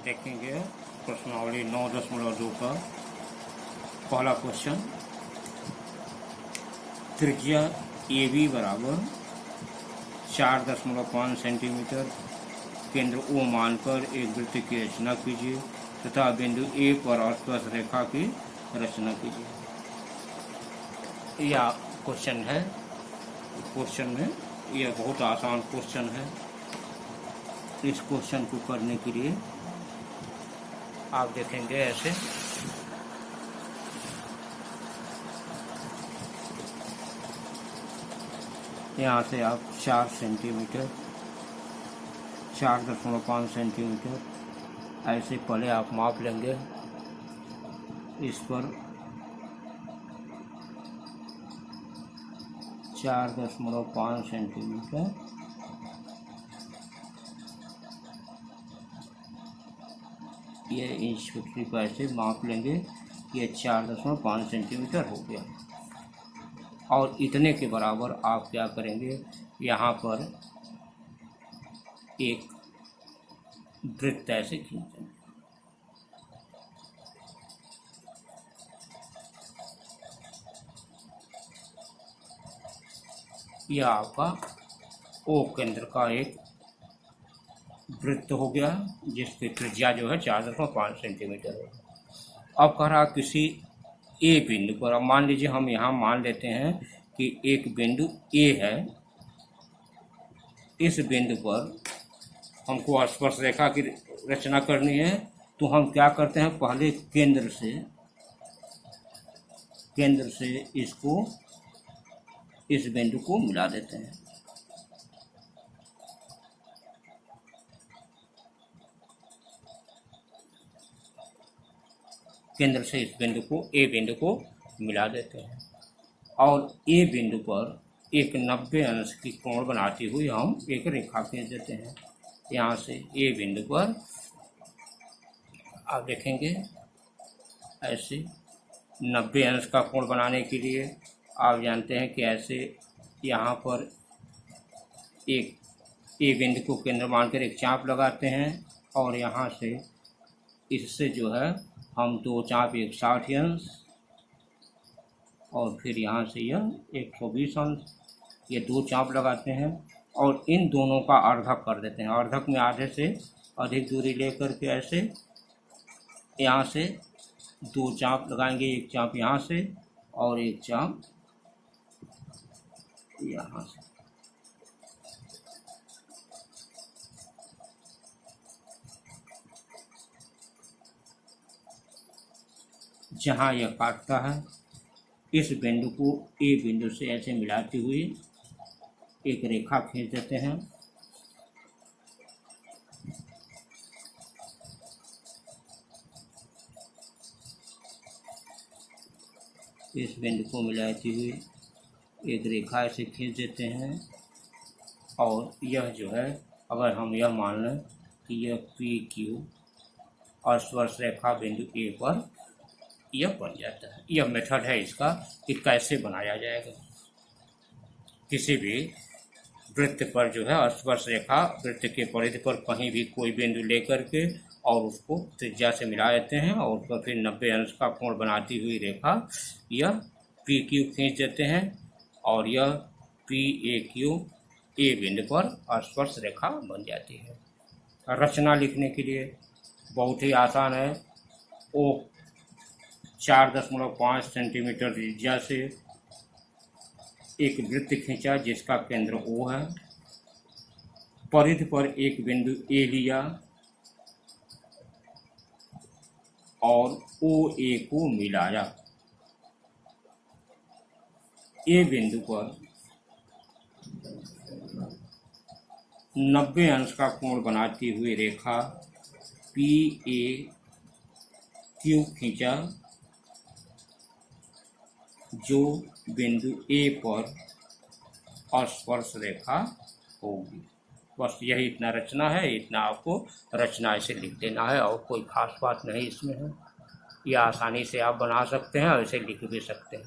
देखेंगे प्रश्नावली 9.2 का पहला क्वेश्चन। त्रिज्या ए बी बराबर 4.5 सेंटीमीटर केंद्र ओ मानकर एक वृत्त की रचना कीजिए तथा बिंदु ए पर अस्पर्श रेखा की रचना कीजिए। यह क्वेश्चन है। क्वेश्चन में यह बहुत आसान क्वेश्चन है। इस क्वेश्चन को करने के लिए आप देखेंगे ऐसे यहाँ से आप 4 सेंटीमीटर 4.5 सेंटीमीटर ऐसे पहले आप माप लेंगे। इस पर 4.5 सेंटीमीटर ये इंच फुटरी पर ऐसे माप लेंगे। ये 4.5 सेंटीमीटर हो गया और इतने के बराबर आप क्या करेंगे, यहाँ पर एक वृत्त ऐसे खींचेंगे। यह आपका ओ केंद्र का एक वृत्त हो गया जिसकी त्रिज्या जो है 4.5 सेंटीमीटर है। अब कह रहा किसी ए बिंदु पर, अब मान लीजिए हम यहाँ मान लेते हैं कि एक बिंदु ए है। इस बिंदु पर हमको स्पर्श रेखा की रचना करनी है, तो हम क्या करते हैं, पहले केंद्र से इसको इस बिंदु को मिला देते हैं। केंद्र से इस बिंदु को ए बिंदु को मिला देते हैं और ए बिंदु पर एक 90 अंश की कोण बनाती हुई हम एक रेखा खींच देते हैं। यहाँ से ए बिंदु पर आप देखेंगे ऐसे 90 अंश का कोण बनाने के लिए आप जानते हैं कि ऐसे यहाँ पर एक ए बिंदु को केंद्र मानकर एक चाप लगाते हैं और यहाँ से इससे जो है हम दो चाप 160 अंश और फिर यहाँ से यह 120 अंश, ये दो चाप लगाते हैं और इन दोनों का अर्धक कर देते हैं। अर्धक में आधे से अधिक दूरी लेकर के ऐसे यहाँ से दो चाप लगाएंगे, एक चाप यहाँ से और एक चाप यहाँ से। जहाँ यह काटता है इस बिंदु को ए बिंदु से ऐसे मिलाते हुए एक रेखा खींच देते हैं। इस बिंदु को मिलाते हुए एक रेखा ऐसे खींच देते हैं और यह जो है, अगर हम यह मान लें कि यह पी क्यू और स्पर्श रेखा बिंदु ए पर यह बन जाता है। यह मेथड है इसका कि कैसे बनाया जाएगा। किसी भी वृत्त पर जो है स्पर्श रेखा वृत्त के परिधि पर कहीं भी कोई बिंदु लेकर के और उसको त्रिज्या से मिला देते हैं और उस पर फिर 90 अंश का कोण बनाती हुई रेखा यह पी क्यू खींच देते हैं और यह पी ए क्यू ए बिंदु पर स्पर्श रेखा बन जाती है। रचना लिखने के लिए बहुत ही आसान है। ओ 4.5 सेंटीमीटर त्रिज्या से एक वृत्त खींचा जिसका केंद्र O है। परिधि पर एक बिंदु A लिया और OA को मिलाया। A बिंदु पर 90 अंश का कोण बनाती हुई रेखा PAQ खींचा जो बिंदु A पर स्पर्श रेखा होगी। बस यही इतना रचना है। इतना आपको रचना ऐसे लिख देना है और कोई खास बात नहीं इसमें है। यह आसानी से आप बना सकते हैं और इसे लिख भी सकते हैं।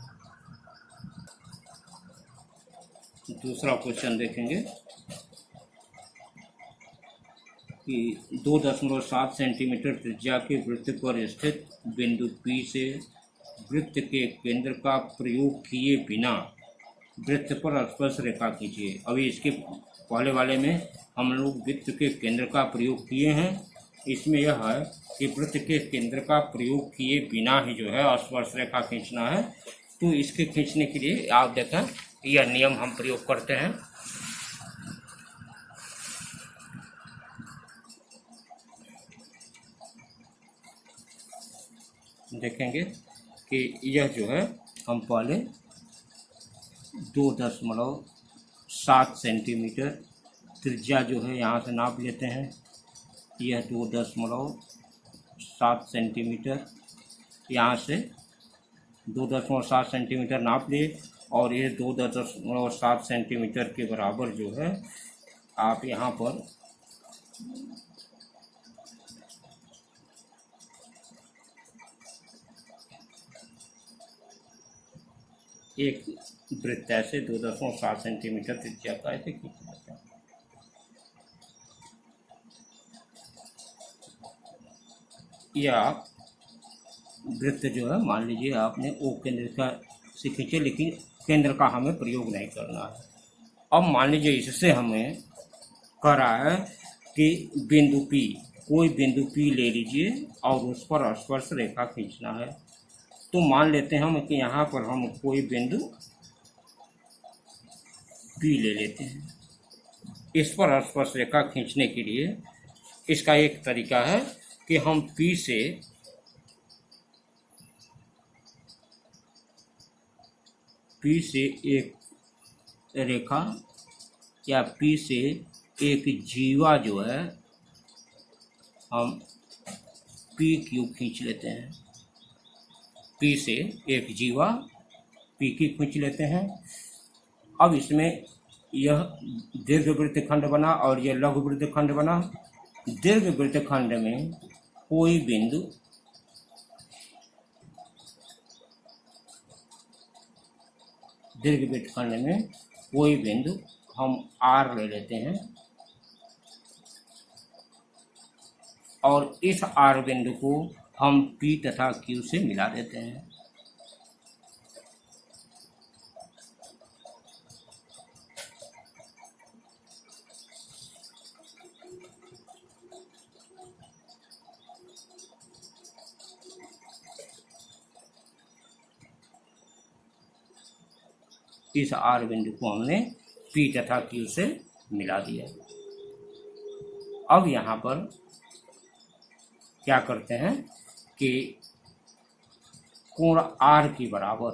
दूसरा क्वेश्चन देखेंगे। कि 2.7 सेंटीमीटर त्रिज्या के वृत्त पर स्थित बिंदु P से वृत्त के केंद्र का प्रयोग किए बिना वृत्त पर स्पर्श रेखा खींचिए। अभी इसके पहले वाले में हम लोग वृत्त के केंद्र का प्रयोग किए हैं, इसमें यह है कि वृत्त के केंद्र का प्रयोग किए बिना ही जो है स्पर्श रेखा खींचना है। तो इसके खींचने के लिए आप देखें यह नियम हम प्रयोग करते हैं। देखेंगे कि यह जो है हम पहले 2.7 सेंटीमीटर त्रिज्या जो है यहाँ से नाप लेते हैं। यह 2.7 सेंटीमीटर यहाँ से 2.7 सेंटीमीटर नाप लिए और ये 2.7 सेंटीमीटर के बराबर जो है आप यहाँ पर एक वृत्त ऐसे 2.7 सेंटीमीटर त्रिज्या का ऐसे खींच लेते हैं। यह आप वृत्त जो है मान लीजिए आपने ओ केंद्र का से खींचे, लेकिन केंद्र का हमें प्रयोग नहीं करना है। अब मान लीजिए इससे हमें कह रहा है कि बिंदु P, कोई बिंदु P ले लीजिए और उस पर स्पर्श रेखा खींचना है। तो मान लेते हैं हम कि यहाँ पर हम कोई बिंदु P ले लेते हैं। इस पर स्पर्श रेखा खींचने के लिए इसका एक तरीका है कि हम P से एक रेखा या P से एक जीवा जो है हम PQ खींच लेते हैं। P से एक जीवा PQ खींच लेते हैं। अब इसमें यह दीर्घ वृत्तखंड बना और यह लघु वृत्तखंड बना। दीर्घ वृत्तखंड में कोई बिंदु हम R ले लेते हैं और इस R बिंदु को हम P तथा Q से मिला देते हैं। इस R बिंदु को हमने P तथा Q से मिला दिया। अब यहाँ पर क्या करते हैं कि कोण R के बराबर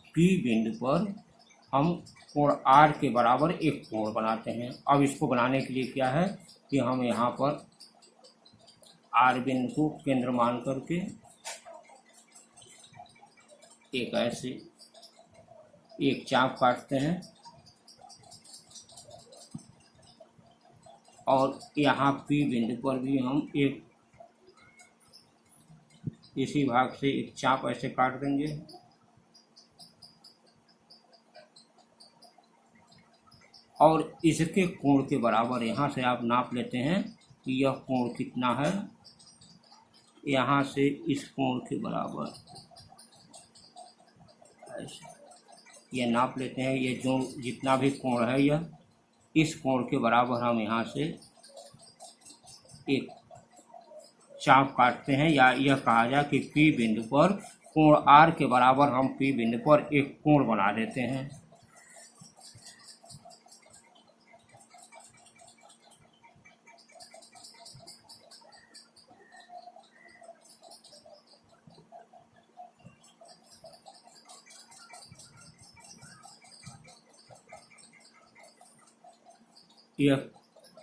P बिंदु पर हम कोण R के बराबर एक कोण बनाते हैं। अब इसको बनाने के लिए क्या है कि हम यहाँ पर R बिंदु को केंद्र मान करके एक ऐसे एक चाप काटते हैं और यहाँ P बिंदु पर भी हम एक इसी भाग से एक चाप ऐसे काट देंगे और इसके कोण के बराबर यहाँ से आप नाप लेते हैं कि यह कोण कितना है। यहाँ से इस कोण के बराबर ऐसे यह नाप लेते हैं। ये जो जितना भी कोण है यह इस कोण के बराबर हम यहाँ से एक चाप काटते हैं, या यह कहा जाए कि P बिंदु पर कोण R के बराबर हम P बिंदु पर एक कोण बना देते हैं। यह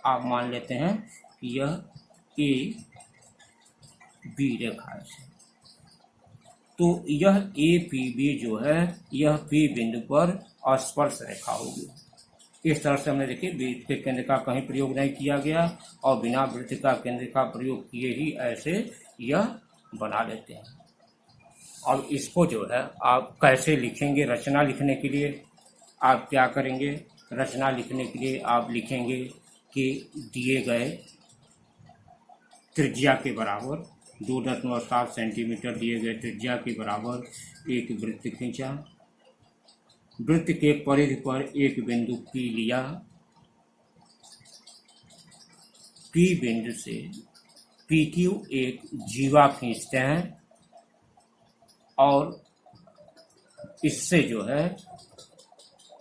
आप मान लेते हैं कि यह A B रेखा है। तो यह APB जो है यह P बिंदु पर स्पर्श रेखा होगी। इस तरह से हमने देखिए वृत्त के केंद्र का कहीं प्रयोग नहीं किया गया और बिना वृत्त का केंद्र का प्रयोग किए ही ऐसे यह बना लेते हैं। और इसको जो है आप कैसे लिखेंगे, रचना लिखने के लिए आप क्या करेंगे, रचना लिखने के लिए आप लिखेंगे कि दिए गए त्रिज्या के बराबर 2.7 सेंटीमीटर दिए गए त्रिज्या के बराबर एक वृत्त खींचा। वृत्त के परिधि पर एक बिंदु P लिया। P बिंदु से PQ एक जीवा खींचते हैं और इससे जो है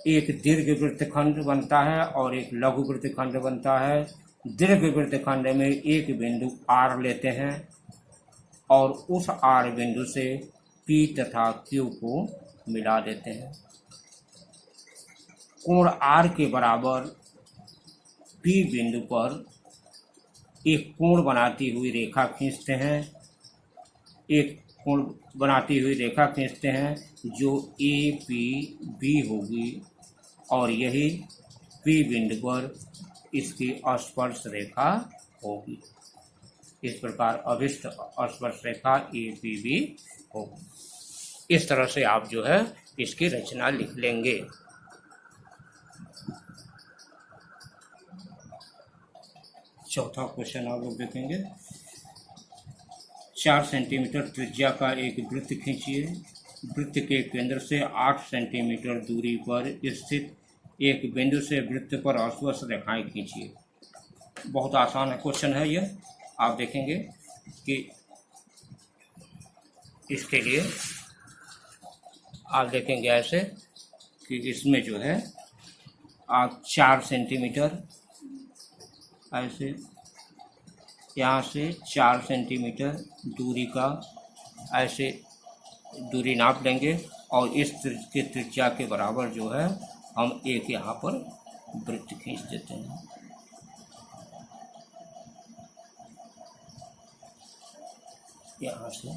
एक दीर्घ वृत्तखंड बनता है और एक लघु वृत्तखंड बनता है। दीर्घ वृत्तखंड में एक बिंदु R लेते हैं और उस R बिंदु से P तथा Q को मिला देते हैं। कोण R के बराबर P बिंदु पर एक कोण बनाती हुई रेखा खींचते हैं। एक कोण बनाती हुई रेखा खींचते हैं जो APB होगी और यही P बिंदु पर इसकी स्पर्श रेखा होगी। इस प्रकार अभिष्ट स्पर्श रेखा APB होगी। इस तरह से आप जो है इसकी रचना लिख लेंगे। चौथा क्वेश्चन आप लोग देखेंगे। 4 सेंटीमीटर त्रिज्या का एक वृत्त खींचिए। वृत्त के केंद्र से 8 सेंटीमीटर दूरी पर स्थित एक बिंदु से वृत्त पर स्पर्श रेखाएं खींचिए। बहुत आसान क्वेश्चन है यह। आप देखेंगे कि इसके लिए आप देखेंगे ऐसे कि इसमें जो है आप 4 सेंटीमीटर ऐसे यहाँ से 4 सेंटीमीटर दूरी का ऐसे दूरी नाप लेंगे और इस के त्रिज्या के बराबर जो है हम एक यहाँ पर वृत्त खींच देते हैं। यहाँ से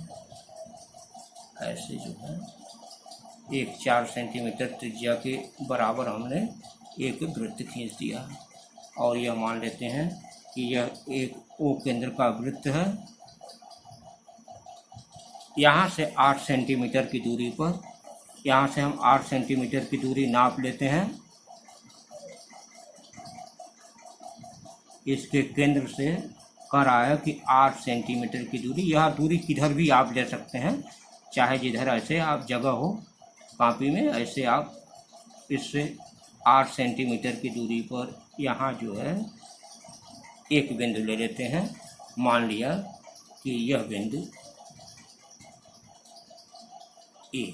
ऐसे जो है एक 4 सेंटीमीटर त्रिज्या के बराबर हमने एक वृत्त खींच दिया और यह मान लेते हैं कि यह एक O केंद्र का वृत्त है। यहाँ से 8 सेंटीमीटर की दूरी पर यहाँ से हम 8 सेंटीमीटर की दूरी नाप लेते हैं। इसके केंद्र से कह रहा है कि 8 सेंटीमीटर की दूरी। यह दूरी किधर भी आप ले सकते हैं, चाहे जिधर ऐसे आप जगह हो कॉपी में ऐसे आप इससे 8 सेंटीमीटर की दूरी पर यहाँ जो है एक बिंदु ले लेते हैं। मान लिया कि यह बिंदु A।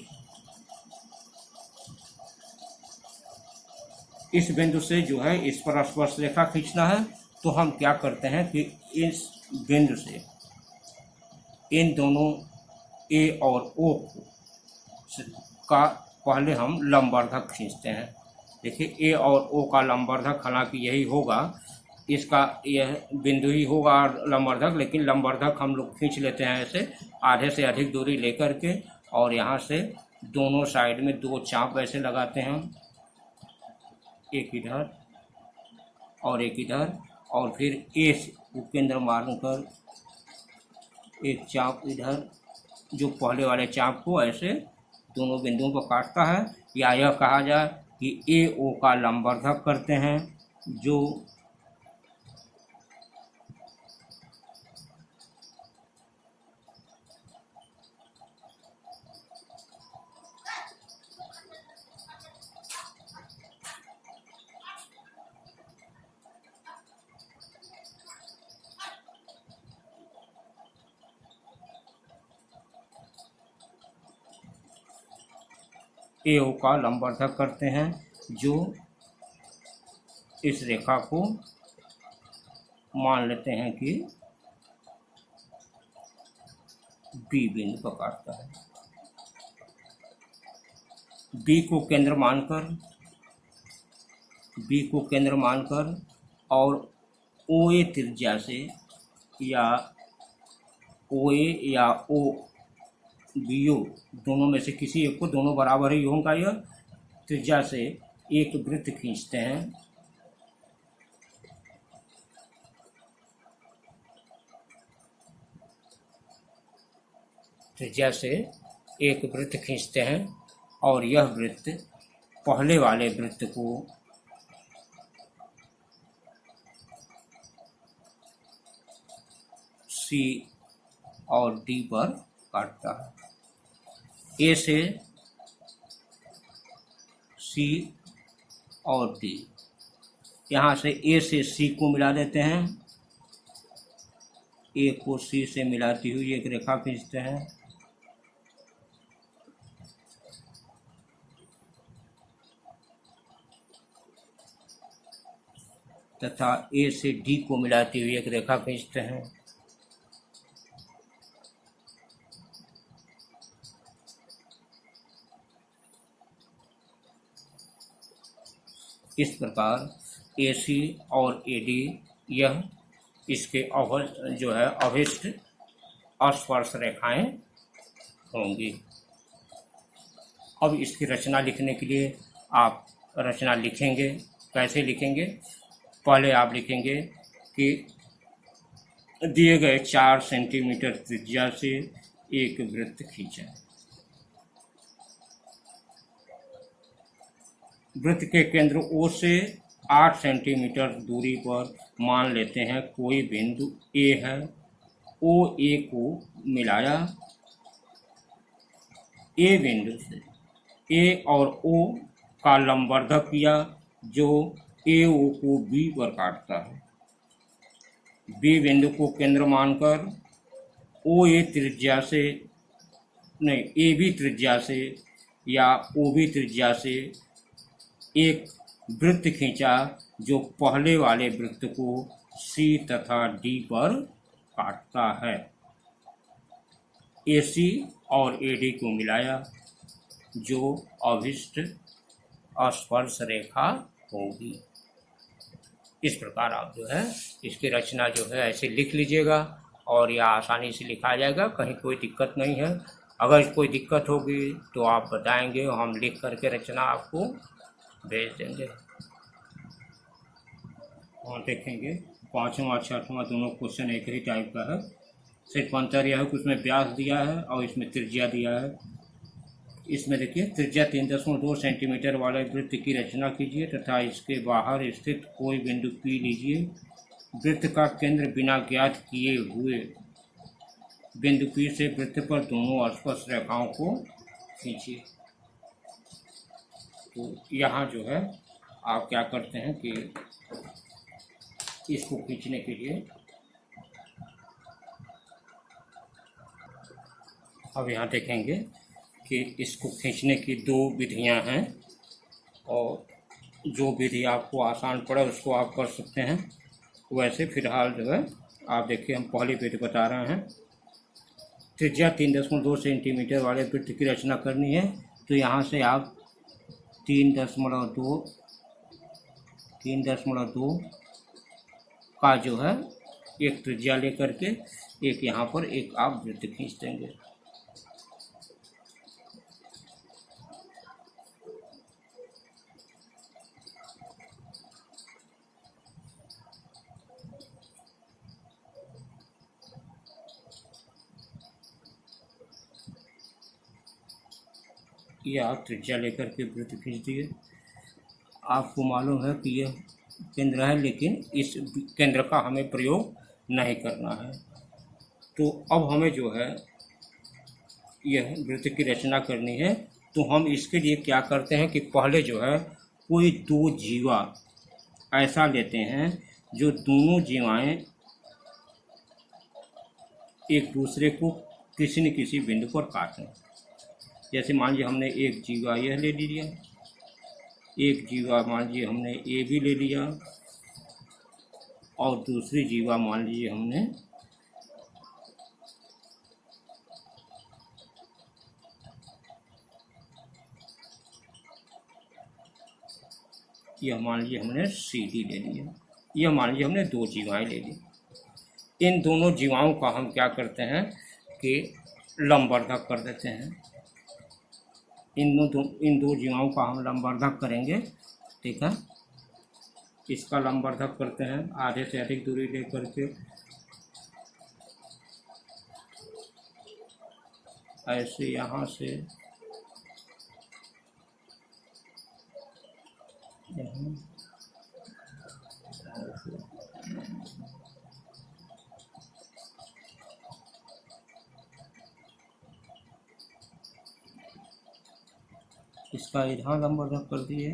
इस बिंदु से जो है इस पर स्पर्श रेखा खींचना है तो हम क्या करते हैं कि इस बिंदु से इन दोनों A और O का पहले हम लंबवर्धक खींचते हैं। देखिए A और O का लंबवर्धक हालांकि यही होगा, इसका यह बिंदु ही होगा लंबवर्धक, लेकिन लंबवर्धक हम लोग खींच लेते हैं ऐसे आधे से अधिक दूरी लेकर के और यहाँ से दोनों साइड में 2 चाप ऐसे लगाते हैं हम, एक इधर और एक इधर, और फिर A से केंद्र मानकर एक चाप इधर जो पहले वाले चाप को ऐसे दोनों बिंदुओं पर काटता है। या यह कहा जाए कि AO का लंबवर्धक करते हैं जो AO का लंबवर्धक करते हैं जो इस रेखा को मान लेते हैं कि B बिंदु पर काटता है। B को केंद्र मानकर और OA त्रिज्या से या OA या OBO दोनों में से किसी एक को, दोनों बराबर ही होगा, यह त्रिज्या से एक वृत्त खींचते हैं। त्रिज्या से एक वृत्त खींचते हैं और यह वृत्त पहले वाले वृत्त को सी और डी पर काटता है। ए से सी और डी, यहाँ से ए से सी को मिला देते हैं, ए को सी से मिलाती हुई एक रेखा खींचते हैं, तथा ए से डी को मिलाती हुई एक रेखा खींचते हैं। इस प्रकार ए सी और ए डी यह इसके जो है अभिष्ट स्पर्श रेखाएं होंगी। अब इसकी रचना लिखने के लिए आप रचना लिखेंगे। कैसे लिखेंगे? पहले आप लिखेंगे कि दिए गए 4 सेंटीमीटर त्रिज्या से एक वृत्त खींचें। वृत्त के केंद्र O से 8 सेंटीमीटर दूरी पर मान लेते हैं कोई बिंदु A है। O A को मिलाया, A बिंदु से A और O का लंबवर्धक किया जो AO को B पर काटता है। B बिंदु को केंद्र मानकर OA त्रिज्या से नहीं AB त्रिज्या से या OB त्रिज्या से एक वृत्त खींचा जो पहले वाले वृत्त को C तथा D पर काटता है। AC और AD को मिलाया जो अभिष्ट स्पर्श रेखा होगी। इस प्रकार आप जो है इसकी रचना जो है ऐसे लिख लीजिएगा और यह आसानी से लिखा जाएगा, कहीं कोई दिक्कत नहीं है। अगर कोई दिक्कत होगी तो आप बताएंगे, हम लिख करके रचना आपको भेज देंगे। और देखेंगे 5वां और 6वां दोनों क्वेश्चन एक ही टाइप का है, सिर्फ अंतर यह है कि उसमें व्यास दिया है और इसमें त्रिज्या दिया है। इसमें देखिए त्रिज्या 3.2 सेंटीमीटर वाले वृत्त की रचना कीजिए तथा इसके बाहर स्थित कोई बिंदु P लीजिए। वृत्त का केंद्र बिना ज्ञात किए हुए बिंदु P से वृत्त पर दोनों स्पर्श रेखाओं को खींचिए। तो यहाँ जो है आप क्या करते हैं कि इसको खींचने के लिए अब यहाँ देखेंगे कि इसको खींचने की 2 विधियाँ हैं और जो विधि आपको आसान पड़े उसको आप कर सकते हैं। वैसे फिलहाल जो है आप देखिए हम पहली विधि बता रहे हैं। त्रिज्या 3.2 सेंटीमीटर वाले वृत्त की रचना करनी है तो यहाँ से आप 3.2 का जो है एक त्रिज्या लेकर के एक यहाँ पर एक आप वृत्त खींच देंगे। ये आप त्रिज्या लेकर के वृत्त खींच दिए। आपको मालूम है कि यह केंद्र है लेकिन इस केंद्र का हमें प्रयोग नहीं करना है। तो अब हमें जो है यह वृत्त की रचना करनी है तो हम इसके लिए क्या करते हैं कि पहले जो है कोई 2 जीवा ऐसा लेते हैं जो दोनों जीवाएं एक दूसरे को किसी न किसी बिंदु पर काटें। जैसे मान लीजिए हमने एक जीवा यह ले लिया, एक जीवा मान लीजिए हमने ए भी ले लिया और दूसरी जीवा मान लीजिए हमने यह मान लीजिए हमने सी डी ले लिया। यह मान लीजिए हमने 2 जीवाएँ ले ली। इन दोनों जीवाओं का हम क्या करते हैं कि लंबवर्धक कर देते हैं। इन दो जीवाओं का हम लंबवर्धक करेंगे, ठीक है। इसका लंबवर्धक करते हैं आधे से अधिक दूरी लेकर के ऐसे यहाँ से यहाँ इसका इधर लंबवर्धक कर दिए,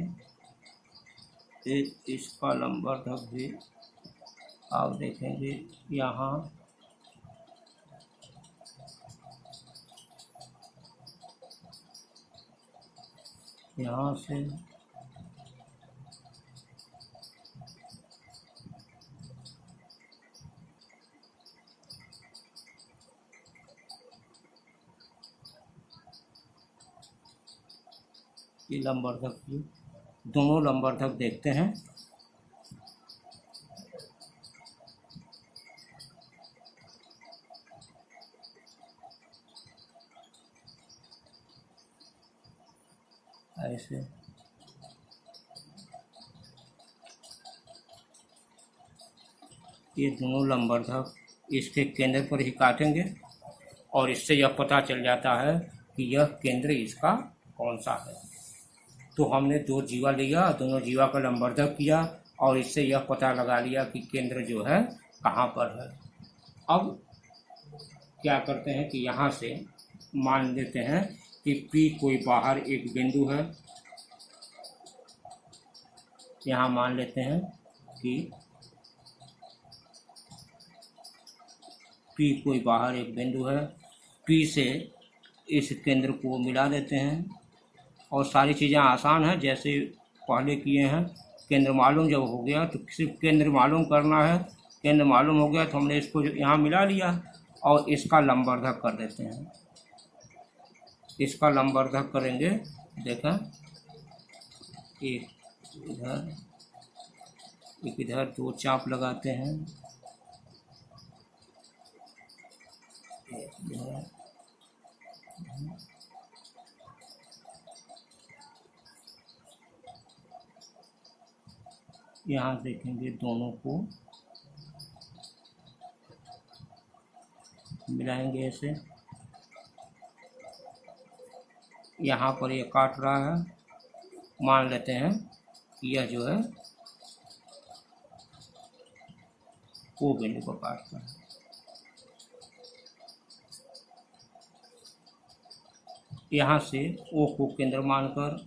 फिर इसका लंबवर्धक भी आप देखेंगे यहाँ से ये लंबवर्धक भी, दोनों लंबवर्धक देखते हैं। ऐसे ये दोनों लंबवर्धक इसके केंद्र पर ही काटेंगे और इससे यह पता चल जाता है कि यह केंद्र इसका कौन सा है। तो हमने दो जीवा लिया, दोनों जीवा का लंबवर्धक किया और इससे यह पता लगा लिया कि केंद्र जो है कहाँ पर है। अब क्या करते हैं कि यहाँ से मान लेते हैं कि P कोई बाहर एक बिंदु है। यहाँ मान लेते हैं कि P कोई बाहर एक बिंदु है। P से इस केंद्र को मिला देते हैं और सारी चीज़ें आसान है जैसे पहले किए हैं। केंद्र मालूम जब हो गया तो सिर्फ केंद्र मालूम करना है। केंद्र मालूम हो गया तो हमने इसको यहाँ मिला लिया और इसका लंबवर्धक कर देते हैं। इसका लंबवर्धक करेंगे, देखा एक इधर दो चाप लगाते हैं, यहाँ देखेंगे दोनों को मिलाएंगे ऐसे। यहाँ पर ये काट रहा है, मान लेते हैं कि यह जो है ओ बिंदु को काटता है। यहाँ से ओ को केंद्र मानकर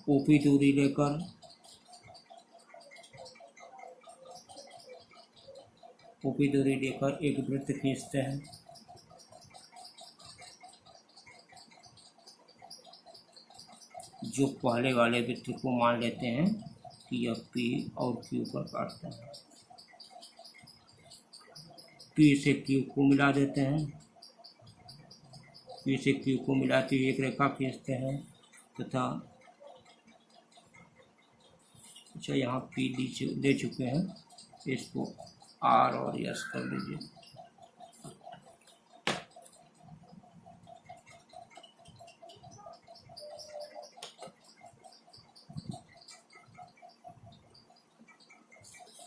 ओपी दूरी लेकर एक वृत्त खींचते हैं। जो पहले वाले वृत्त को मान लेते हैं कि यह P और Q पर काटता है। P से Q को मिला देते हैं, P से Q को मिलाते हुए एक रेखा खींचते हैं तथा अच्छा यहाँ P दे चुके हैं, इसको R और S कर लीजिए।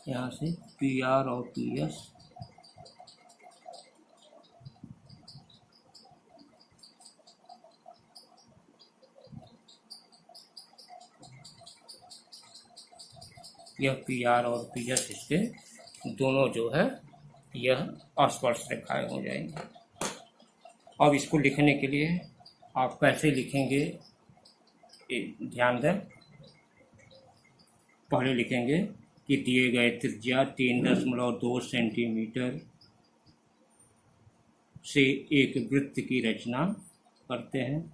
यहाँ से PR और PS यह PR और PS इसके दोनों जो है यह स्पर्श रेखाएं हो जाएंगी। अब इसको लिखने के लिए आप कैसे लिखेंगे ध्यान दें। पहले लिखेंगे कि दिए गए त्रिज्या 3.2 सेंटीमीटर से एक वृत्त की रचना करते हैं।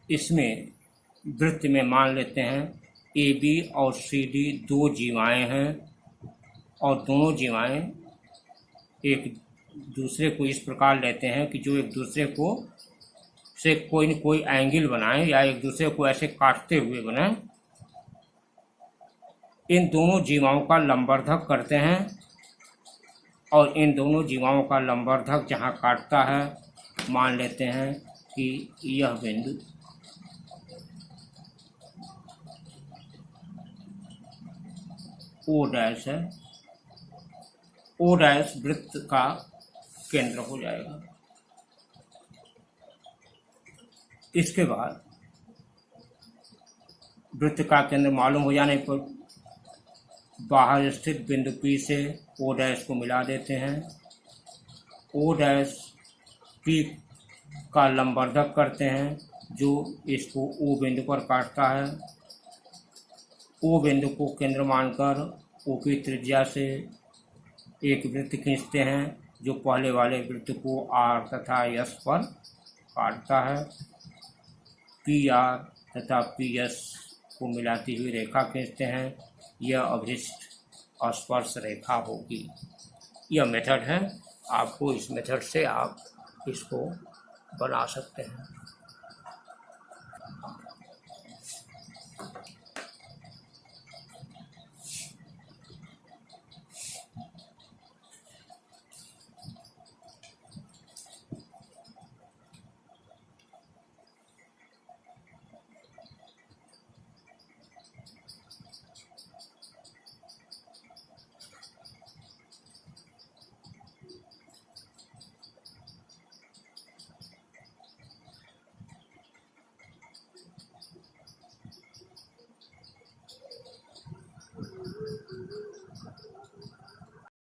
इसमें वृत्त में मान लेते हैं AB और CD दो जीवाएं हैं और दोनों जीवाएं एक दूसरे को इस प्रकार लेते हैं कि जो एक दूसरे को से कोई न कोई एंगल बनाए या एक दूसरे को ऐसे काटते हुए बनाए। इन दोनों जीवाओं का लंबवर्धक करते हैं और इन दोनों जीवाओं का लंबवर्धक जहाँ काटता है मान लेते हैं कि यह बिंदु O डैश है। O डैश वृत्त का केंद्र हो जाएगा। इसके बाद वृत्त का केंद्र मालूम हो जाने पर बाहर स्थित बिंदु P से O डैश को मिला देते हैं। O डैश P का लंबवर्धक करते हैं जो इसको O बिंदु पर काटता है। O बिंदु को केंद्र मानकर O की त्रिज्या से एक वृत्त खींचते हैं जो पहले वाले वृत्त को R तथा S पर काटता है। PR तथा PS को मिलाती हुई रेखा खींचते हैं, यह अभिष्ट स्पर्श रेखा होगी। यह मेथड है, आपको इस मेथड से आप इसको बना सकते हैं।